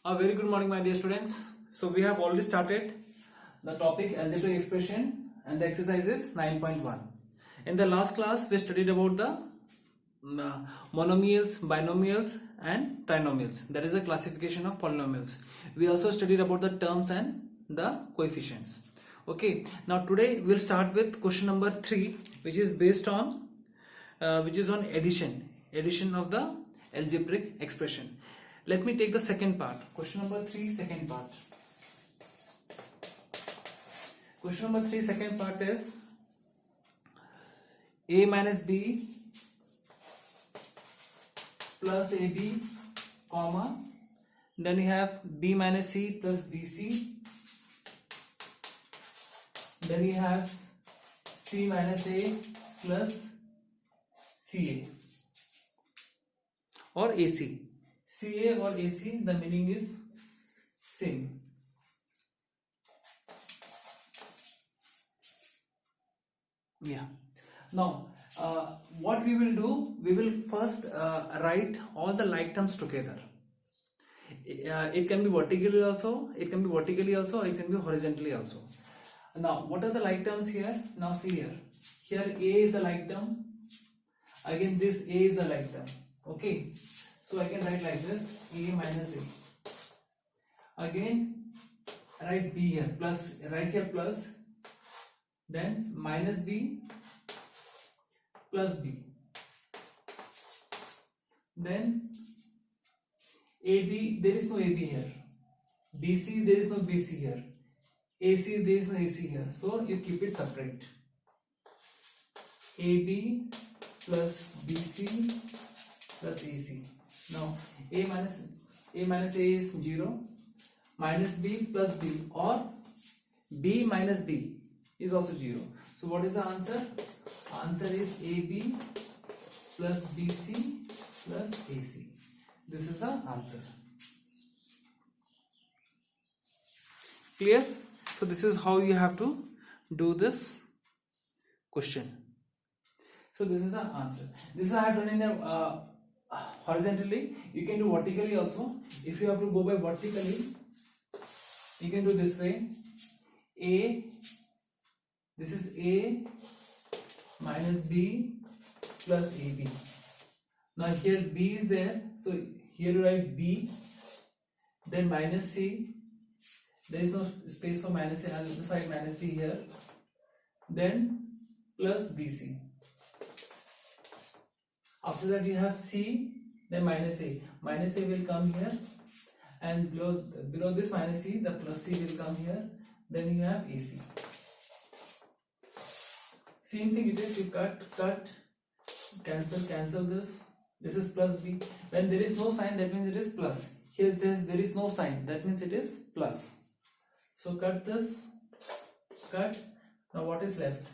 A very good morning, my dear students. So we have already started the topic algebraic expression and the exercise is 9.1. In the last class, we studied about the monomials, binomials and trinomials. That is the classification of polynomials. We also studied about the terms and the coefficients. Okay, now today we'll start with question number 3, which is based on on addition of the algebraic expression. Let me take the second part. Question number 3, second part. Question number 3, second part is a minus b plus ab, comma, then you have b minus c plus bc, then you have c minus a plus ca or ac. CA or AC, the meaning is same. Yeah. Now, what we will do, we will first write all the like terms together. It can be vertically also, it can be horizontally also. Now, what are the like terms here? Now, see here. Here A is a like term. Again, this A is a like term. Okay. So I can write like this, a minus a. Again, write b here, plus, write here plus, then minus b plus b. Then ab, there is no ab here. bc, there is no bc here. ac, there is no ac here. So you keep it separate. ab plus bc plus ac. Now a minus a is 0, minus b plus b, or b minus b is also 0. So what is the answer? Answer is ab plus bc plus ac. This is the answer. Clear? So this is how you have to do this question. So this is the answer. This I have done in a horizontally. You can do vertically also. If you have to go by vertically, you can do this way. A, this is a minus b plus ab. Now here b is there, so here you write b, then minus c. There is no space for minus c. I'll decide minus c here. Then plus bc. After that you have c, then minus a. Minus a will come here, and below this minus c, the plus c will come here. Then you have ac. Same thing it is. You cut, cancel this. This is plus b. When there is no sign, that means it is plus. Here there is no sign, that means it is plus. So cut this, cut. Now what is left?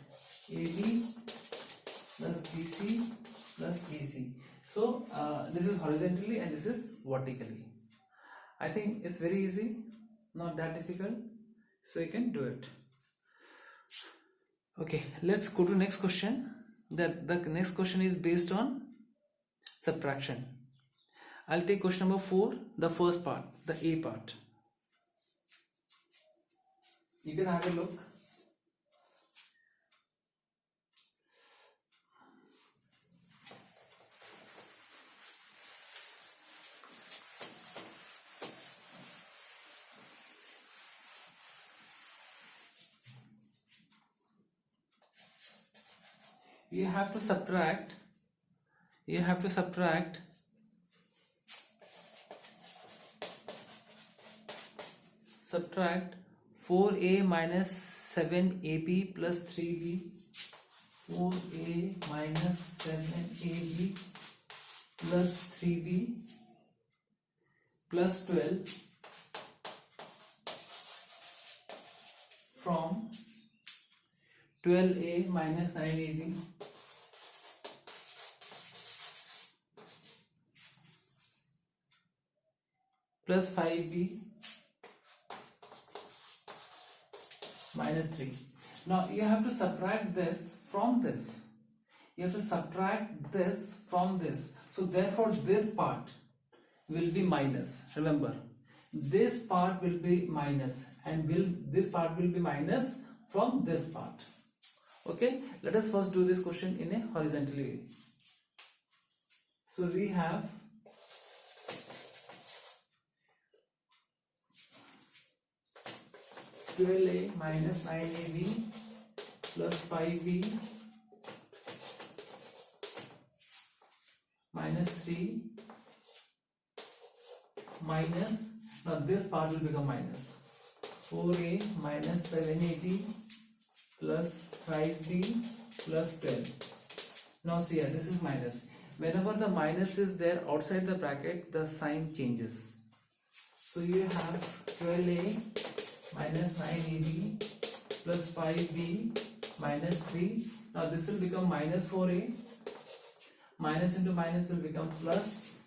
ab plus bc plus AC. So this is horizontally and this is vertically. I think it's very easy, not that difficult, so you can do it. Okay, let's go to next question. The next question is based on subtraction. I'll take question number 4, the first part, the A part. You can have a look. You have to subtract 4a minus 7ab plus 3b, 4a minus 7ab plus 3b plus 12 from 12a minus 9ab plus 5b minus 3. Now you have to subtract this from this. You have to subtract this from this. So therefore this part will be minus. Remember, this part will be minus, and this part will be minus from this part. Okay, let us first do this question in a horizontally way. So we have (12a minus 9ab plus 5b minus 3 minus, now this part will become minus 4a minus 7ab plus thrice b plus 12. Now see here, this is minus. Whenever the minus is there outside the bracket, the sign changes. So you have 12a minus 9ab plus 5b minus 3. Now this will become minus 4a. Minus into minus will become plus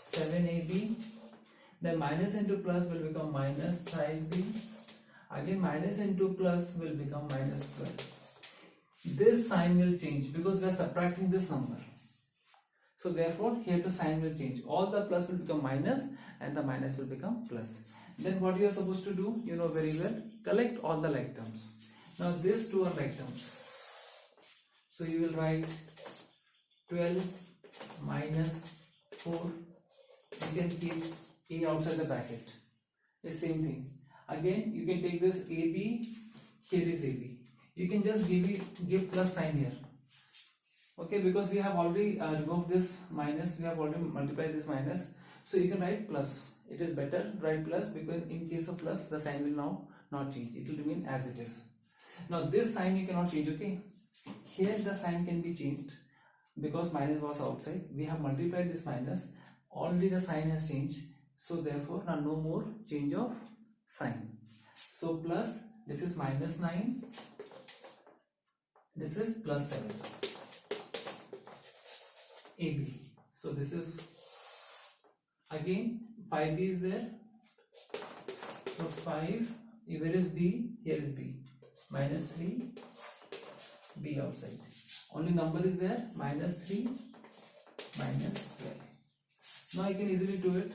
7ab. Then minus into plus will become minus thrice b. Again minus into plus will become minus 12. This sign will change because we are subtracting this number. So therefore here the sign will change. All the plus will become minus and the minus will become plus. Then what you are supposed to do, you know very well, collect all the like terms. Now these two are like terms. So you will write 12 minus 4. You can keep a outside the bracket. The same thing. Again you can take this AB, here is AB. You can just give plus sign here. Okay, because we have already removed this minus, we have already multiplied this minus. So you can write plus. It is better write plus because in case of plus the sign will now not change. It will remain as it is. Now this sign you cannot change, okay? Here the sign can be changed because minus was outside. We have multiplied this minus. Already the sign has changed. So therefore now no more change of sign. So plus, this is minus 9. This is plus 7. AB. So this is again 5b is there. So 5, where is b? Here is b. Minus 3, b outside. Only number is there, minus 3, minus 12. Now you can easily do it.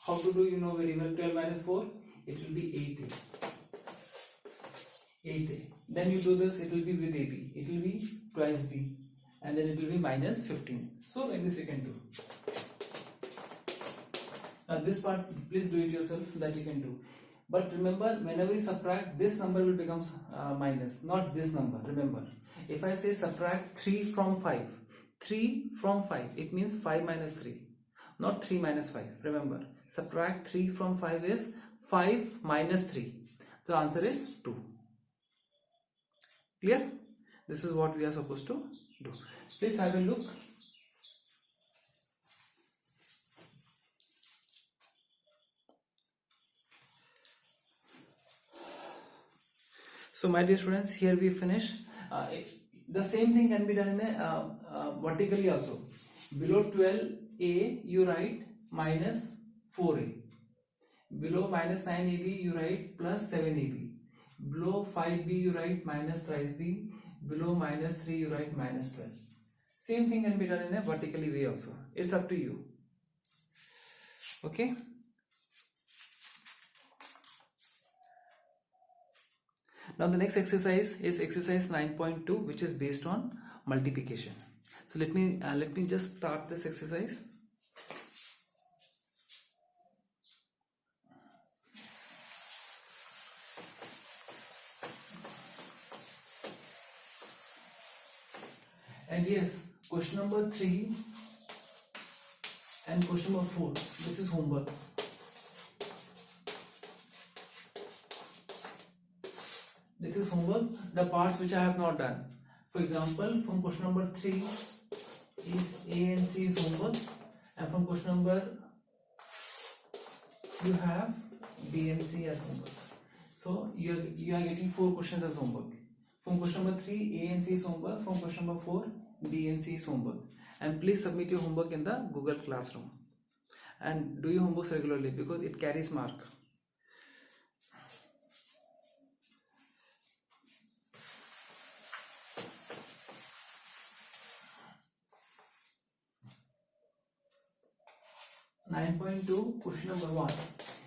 How to do, you know very well. 12 minus 4, it will be 8a. 8a. Then you do this, it will be with ab. It will be twice b. And then it will be minus 15. So like this you can do. Now this part, please do it yourself, that you can do. But remember, whenever you subtract, this number will become minus, not this number. Remember, if I say subtract 3 from 5, 3 from 5, it means 5 minus 3, not 3 minus 5. Remember, subtract 3 from 5 is 5 minus 3. The answer is 2. Clear? This is what we are supposed to do. Please have a look. So my dear students, here we finish. The same thing can be done in a vertically also. Below 12a you write minus 4a. Below minus 9ab you write plus 7ab. Below 5b you write minus thrice b. Below minus 3 you write minus 12. Same thing can be done in a vertically way also. It's up to you. Okay. Now the next exercise is exercise 9.2, which is based on multiplication. So let me just start this exercise. And yes, question number 3 and question number 4, this is homework. This is homework, the parts which I have not done. For example, from question number 3 is A and C is homework, and from question number you have B and C as homework. So you are getting 4 questions as homework. From question number 3, A and C is homework. From question number 4, B and C is homework. And please submit your homework in the Google Classroom. And do your homeworks regularly because it carries mark. (9.2) question number 1.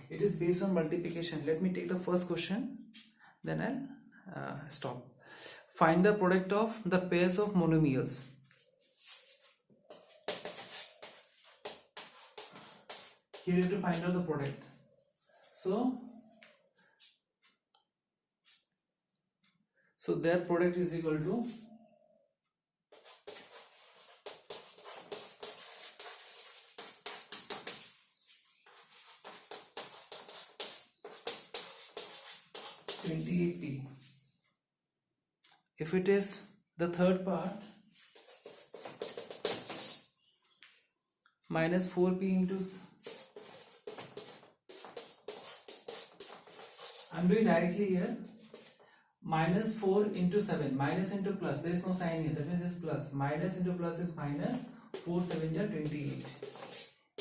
It is based on multiplication. Let me take the first question, then I'll stop. Find the product of the pairs of monomials. Here you have to find out the product. So their product is equal to (28p). If it is the third part, minus 4p into, I'm doing directly here, minus 4 into 7, minus into plus, there is no sign here, that means it's plus, minus into plus is minus, 4 7 is 28,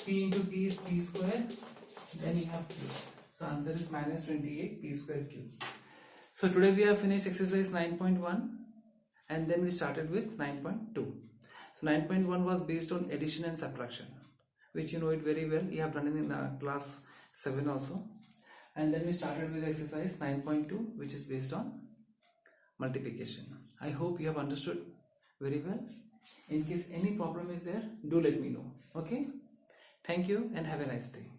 p into p is p square, then you have q. So answer is minus 28 p square q. So today we have finished exercise 9.1 and then we started with 9.2. So 9.1 was based on addition and subtraction, which you know it very well, you have done it in class 7 also. And then we started with exercise 9.2, which is based on multiplication. I hope you have understood very well. In case any problem is there, do let me know. Okay, thank you and have a nice day.